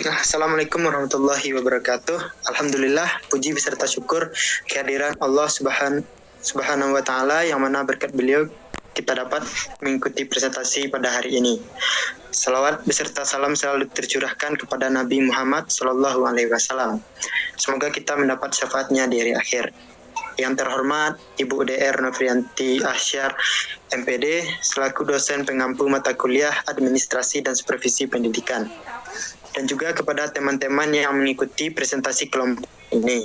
Assalamualaikum warahmatullahi wabarakatuh. Alhamdulillah, puji beserta syukur kehadiran Allah Subhanahu wa Ta'ala, yang mana berkat beliau kita dapat mengikuti presentasi pada hari ini. Salawat beserta salam selalu tercurahkan kepada Nabi Muhammad Sallallahu Alaihi Wasallam. Semoga kita mendapat syafaatnya di hari akhir. Yang terhormat Ibu DR Novrianti Asyar MPD selaku dosen pengampu mata kuliah Administrasi dan Supervisi Pendidikan, dan juga kepada teman-teman yang mengikuti presentasi kelompok ini.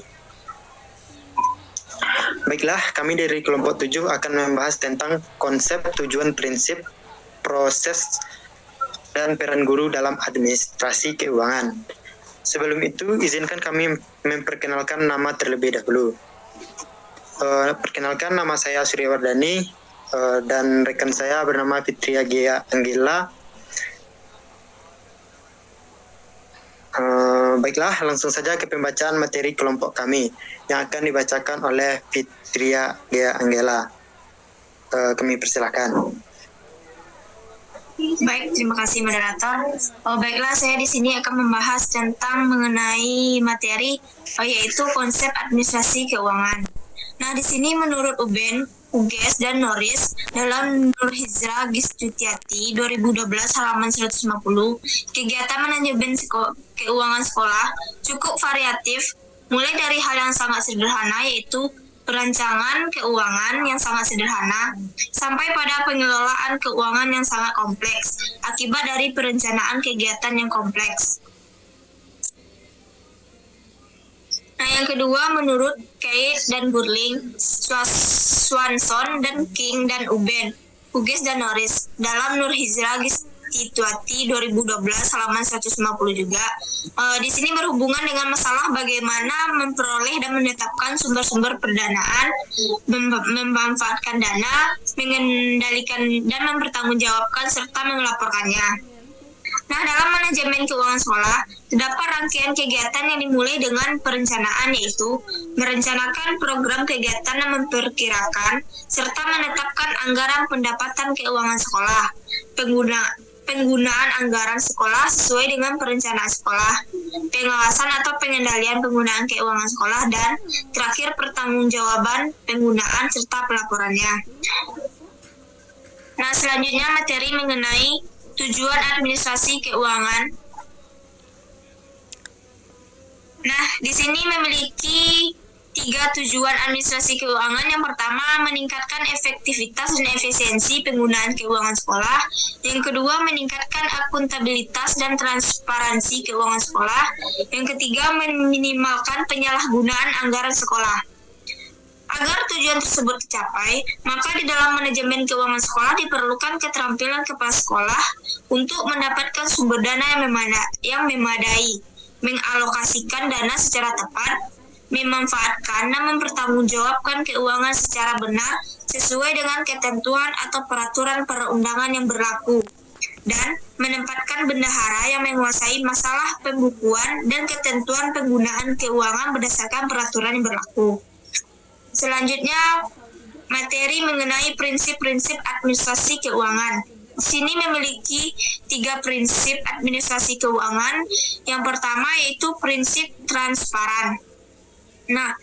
Baiklah, kami dari kelompok 7 akan membahas tentang konsep, tujuan, prinsip, proses, dan peran guru dalam administrasi keuangan. Sebelum itu, izinkan kami memperkenalkan nama terlebih dahulu. Perkenalkan, nama saya Suryawardani, dan rekan saya bernama Fitria Gia Anggela. Baiklah, langsung saja ke pembacaan materi kelompok kami yang akan dibacakan oleh Fitria Gia Anggela. Kami persilakan. Baik, terima kasih moderator. Baiklah, saya di sini akan membahas tentang mengenai materi yaitu konsep administrasi keuangan. Nah, di sini menurut UBEN, UGES, dan NORIS dalam Nur Hijrah Gistutyati 2012 halaman 150, kegiatan manajemen keuangan sekolah cukup variatif, mulai dari hal yang sangat sederhana yaitu perancangan keuangan yang sangat sederhana, sampai pada pengelolaan keuangan yang sangat kompleks akibat dari perencanaan kegiatan yang kompleks. Nah, yang kedua, menurut Kate dan Burling, Swanson dan King dan Uben, UGES dan Norris dalam Nur Hijrah Gistutyati 2012 halaman 150 juga. Di sini berhubungan dengan masalah bagaimana memperoleh dan menetapkan sumber-sumber pendanaan, memanfaatkan dana, mengendalikan dan mempertanggungjawabkan serta melaporkannya. Nah, dalam manajemen keuangan sekolah, terdapat rangkaian kegiatan yang dimulai dengan perencanaan, yaitu merencanakan program kegiatan dan memperkirakan, serta menetapkan anggaran pendapatan keuangan sekolah, penggunaan anggaran sekolah sesuai dengan perencanaan sekolah, pengawasan atau pengendalian penggunaan keuangan sekolah, dan terakhir pertanggungjawaban penggunaan serta pelaporannya. Nah, selanjutnya materi mengenai tujuan administrasi keuangan. Nah, di sini memiliki 3 tujuan administrasi keuangan. Yang pertama, meningkatkan efektivitas dan efisiensi penggunaan keuangan sekolah. Yang kedua, meningkatkan akuntabilitas dan transparansi keuangan sekolah. Yang ketiga, meminimalkan penyalahgunaan anggaran sekolah. Agar tujuan tersebut tercapai, maka di dalam manajemen keuangan sekolah diperlukan keterampilan kepala sekolah untuk mendapatkan sumber dana yang memadai, mengalokasikan dana secara tepat, memanfaatkan dan mempertanggungjawabkan keuangan secara benar sesuai dengan ketentuan atau peraturan perundangan yang berlaku, dan menempatkan bendahara yang menguasai masalah pembukuan dan ketentuan penggunaan keuangan berdasarkan peraturan yang berlaku. Selanjutnya, materi mengenai prinsip-prinsip administrasi keuangan. Di sini memiliki 3 prinsip administrasi keuangan. Yang pertama yaitu prinsip transparan. Nah,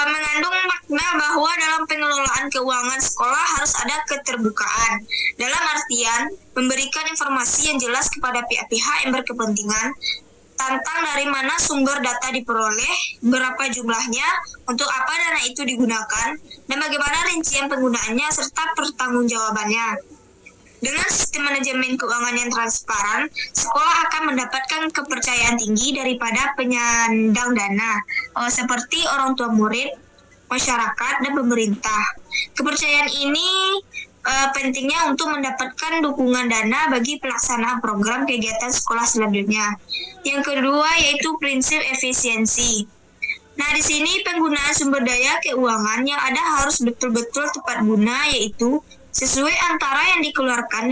mengandung makna bahwa dalam pengelolaan keuangan sekolah harus ada keterbukaan. Dalam artian, memberikan informasi yang jelas kepada pihak-pihak yang berkepentingan tentang dari mana sumber data diperoleh, berapa jumlahnya, untuk apa dana itu digunakan, dan bagaimana rincian penggunaannya serta pertanggungjawabannya. Dengan sistem manajemen keuangan yang transparan, sekolah akan mendapatkan kepercayaan tinggi daripada penyandang dana, seperti orang tua murid, masyarakat, dan pemerintah. Kepercayaan ini pentingnya untuk mendapatkan dukungan dana bagi pelaksanaan program kegiatan sekolah selanjutnya. Yang kedua yaitu prinsip efisiensi. Nah, di sini penggunaan sumber daya keuangan yang ada harus betul-betul tepat guna, yaitu sesuai antara yang dikeluarkan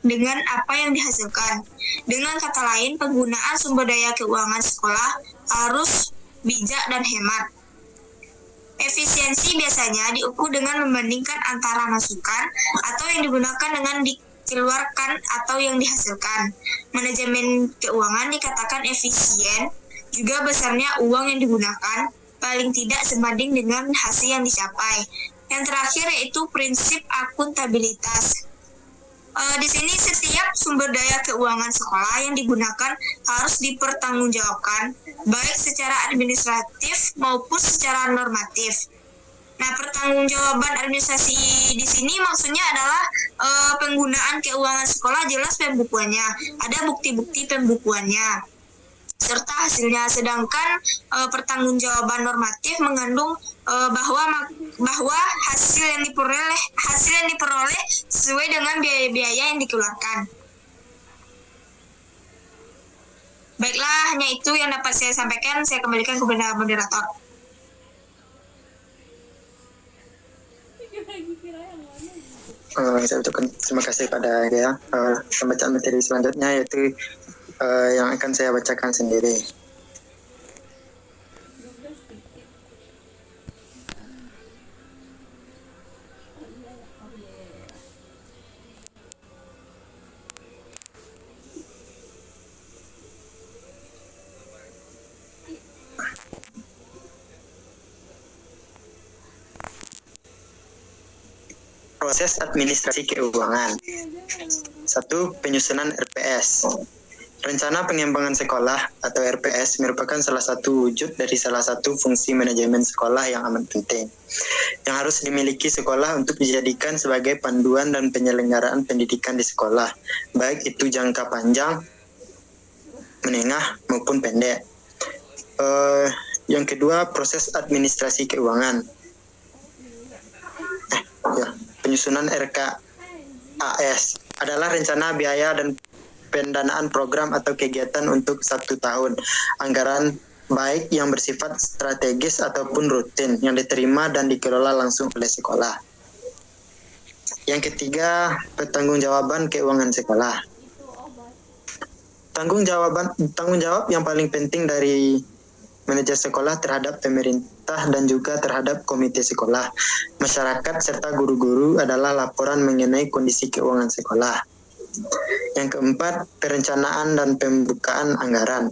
dengan apa yang dihasilkan. Dengan kata lain, penggunaan sumber daya keuangan sekolah harus bijak dan hemat. Efisiensi biasanya diukur dengan membandingkan antara masukan atau yang digunakan dengan dikeluarkan atau yang dihasilkan. Manajemen keuangan dikatakan efisien, juga besarnya uang yang digunakan, paling tidak sebanding dengan hasil yang dicapai. Yang terakhir yaitu prinsip akuntabilitas. Di sini setiap sumber daya keuangan sekolah yang digunakan harus dipertanggungjawabkan, baik secara administratif maupun secara normatif. Nah, pertanggungjawaban administrasi di sini maksudnya adalah penggunaan keuangan sekolah jelas pembukuannya, ada bukti-bukti pembukuannya, serta hasilnya. Sedangkan pertanggungjawaban normatif mengandung bahwa hasil yang diperoleh sesuai dengan biaya-biaya yang dikeluarkan. Baiklah, hanya itu yang dapat saya sampaikan. Saya kembalikan kepada moderator. Saya ucapkan terima kasih pada Gea. Pembacaan materi selanjutnya yaitu yang akan saya bacakan sendiri. Proses administrasi keuangan. 1. Penyusunan RPS. Rencana Pengembangan Sekolah atau RPS merupakan salah satu wujud dari salah satu fungsi manajemen sekolah yang amat penting, yang harus dimiliki sekolah untuk dijadikan sebagai panduan dan penyelenggaraan pendidikan di sekolah, baik itu jangka panjang, menengah, maupun pendek. Yang kedua, proses administrasi keuangan. Penyusunan RKAS adalah rencana biaya dan pendanaan program atau kegiatan untuk 1 tahun. Anggaran baik yang bersifat strategis ataupun rutin yang diterima dan dikelola langsung oleh sekolah. Yang ketiga, pertanggungjawaban keuangan sekolah. Tanggung jawab yang paling penting dari manajer sekolah terhadap pemerintah dan juga terhadap komite sekolah, masyarakat, serta guru-guru adalah laporan mengenai kondisi keuangan sekolah. Yang keempat, perencanaan dan pembukaan anggaran.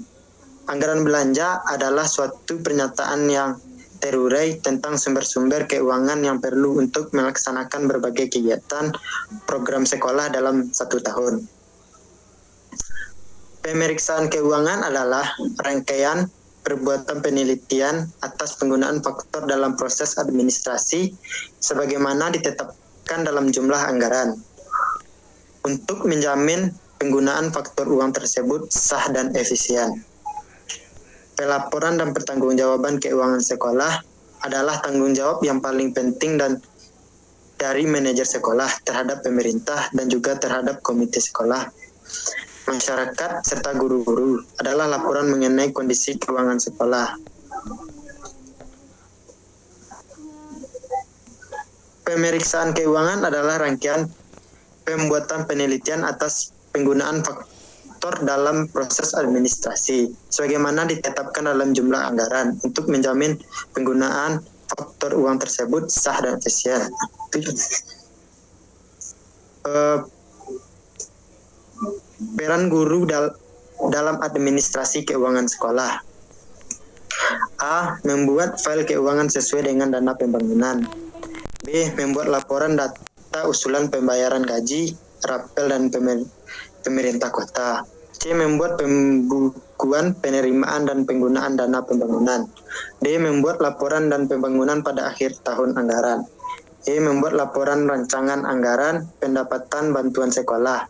Anggaran belanja adalah suatu pernyataan yang terurai tentang sumber-sumber keuangan yang perlu untuk melaksanakan berbagai kegiatan program sekolah dalam 1 tahun. Pemeriksaan keuangan adalah rangkaian perbuatan penelitian atas penggunaan faktor dalam proses administrasi sebagaimana ditetapkan dalam jumlah anggaran untuk menjamin penggunaan faktor uang tersebut sah dan efisien. Pelaporan dan pertanggungjawaban keuangan sekolah adalah tanggung jawab yang paling penting dan dari manajer sekolah terhadap pemerintah dan juga terhadap komite sekolah, masyarakat, serta guru-guru adalah laporan mengenai kondisi keuangan sekolah. Pemeriksaan keuangan adalah rangkaian pembuatan penelitian atas penggunaan faktor dalam proses administrasi, sebagaimana ditetapkan dalam jumlah anggaran untuk menjamin penggunaan faktor uang tersebut sah dan efisien. Peran guru dalam administrasi keuangan sekolah. A. Membuat file keuangan sesuai dengan dana pembangunan. B. Membuat laporan data usulan pembayaran gaji, rapel, dan pemerintah kota. C. Membuat pembukuan penerimaan dan penggunaan dana pembangunan. D. Membuat laporan dan pembangunan pada akhir tahun anggaran. E. Membuat laporan rancangan anggaran pendapatan bantuan sekolah.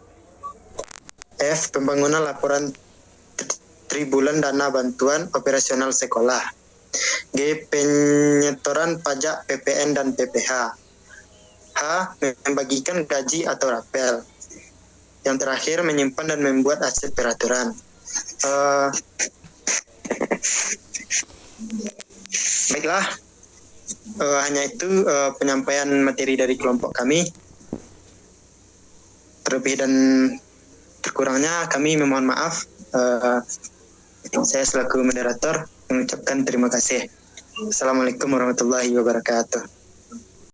F. Pembangunan laporan tribulan dana bantuan operasional sekolah. G. Penyetoran pajak PPN dan PPh. H. Membagikan gaji atau rapel. Yang terakhir, menyimpan dan membuat aset peraturan. Baiklah, hanya itu penyampaian materi dari kelompok kami. Terlebih dan terkurangnya kami memohon maaf. Saya selaku moderator mengucapkan terima kasih. Assalamualaikum warahmatullahi wabarakatuh.